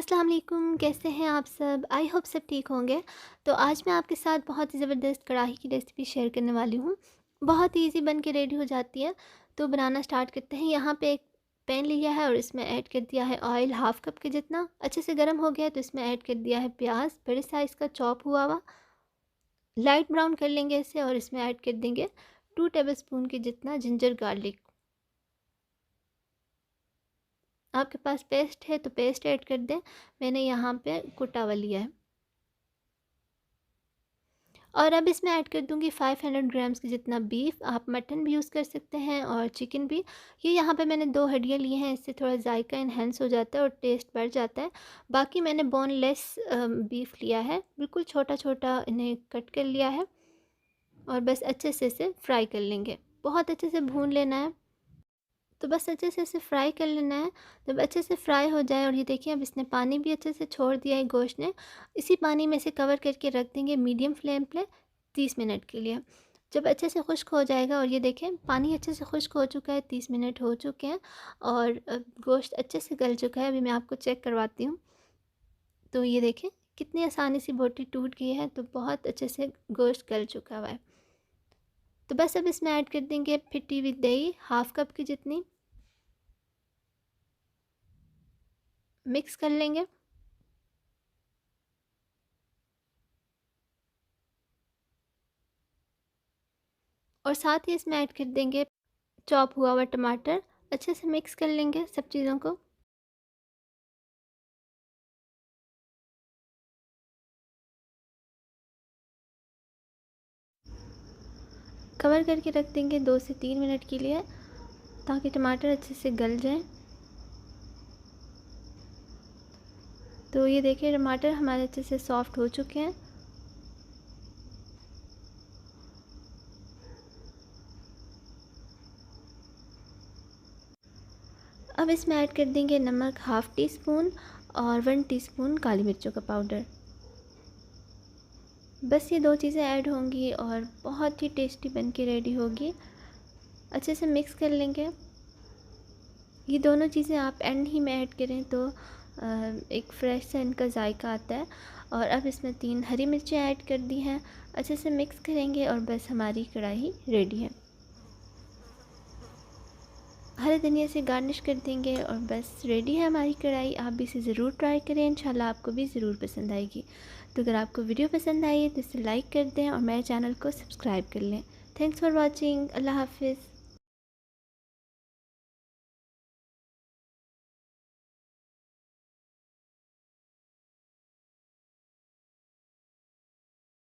अस्सलाम वालेकुम, कैसे हैं आप सब? आई होप सब ठीक होंगे। तो आज मैं आपके साथ बहुत ही ज़बरदस्त कढ़ाई की रेसिपी शेयर करने वाली हूँ। बहुत ही ईज़ी बन के रेडी हो जाती है। तो बनाना स्टार्ट करते हैं। यहाँ पे एक पैन लिया है और इसमें ऐड कर दिया है ऑयल हाफ़ कप के जितना। अच्छे से गर्म हो गया है तो इसमें ऐड कर दिया है प्याज बड़े साइज़ का चॉप हुआ हुआ। लाइट ब्राउन कर लेंगे इसे और इसमें ऐड कर देंगे 2 टेबलस्पून के जितना जिंजर गार्लिक। आपके पास पेस्ट है तो पेस्ट ऐड कर दें। मैंने यहाँ पे कुटा हुआ लिया है। और अब इसमें ऐड कर दूँगी 500 ग्राम्स के जितना बीफ। आप मटन भी यूज़ कर सकते हैं और चिकन भी। ये यहाँ पे मैंने 2 हड्डियाँ ली हैं, इससे थोड़ा जायका इन्हेंस हो जाता है और टेस्ट बढ़ जाता है। बाकी मैंने बोनलेस बीफ लिया है, बिल्कुल छोटा-छोटा इन्हें कट कर लिया है और बस अच्छे से इसे फ्राई कर लेंगे। बहुत अच्छे से भून लेना है। तो बस अच्छे से इसे फ्राई कर लेना है। जब अच्छे से फ्राई हो जाए और ये देखिए अब इसने पानी भी अच्छे से छोड़ दिया है गोश्त ने। इसी पानी में से कवर करके रख देंगे मीडियम फ्लेम पे 30 मिनट के लिए। जब अच्छे से खुश्क हो जाएगा और ये देखें पानी अच्छे से खुश्क हो चुका है, 30 मिनट हो चुके हैं और गोश्त अच्छे से गल चुका है। अभी मैं आपको चेक करवाती हूँ। तो ये देखें कितनी आसानी से बोटी टूट गई है, तो बहुत अच्छे से गोश्त गल चुका हुआ है। तो बस अब इसमें ऐड कर देंगे फिटी हुई दही हाफ़ कप की जितनी। मिक्स कर लेंगे और साथ ही इसमें ऐड कर देंगे चॉप हुआ हुआ टमाटर। अच्छे से मिक्स कर लेंगे सब चीज़ों को। कवर करके रख देंगे 2 से 3 मिनट के लिए ताकि टमाटर अच्छे से गल जाएं। तो ये देखिए टमाटर हमारे अच्छे से सॉफ्ट हो चुके हैं। अब इसमें ऐड कर देंगे नमक हाफ़ टी स्पून और 1 टीस्पून काली मिर्चों का पाउडर। बस ये 2 चीज़ें ऐड होंगी और बहुत ही टेस्टी बन के रेडी होगी। अच्छे से मिक्स कर लेंगे। ये दोनों चीज़ें आप एंड ही में ऐड करें तो एक फ्रेश सा इनका जायका आता है। और अब इसमें 3 हरी मिर्चें ऐड कर दी हैं। अच्छे से मिक्स करेंगे और बस हमारी कढ़ाई रेडी है। हरे धनिया से गार्निश कर देंगे और बस रेडी है हमारी कढ़ाई। आप भी इसे ज़रूर ट्राई करें, इंशाल्लाह आपको भी ज़रूर पसंद आएगी। तो अगर आपको वीडियो पसंद आई है तो इसे लाइक कर दें और मेरे चैनल को सब्सक्राइब कर लें। Thanks for watching. अल्लाह हाफिज़।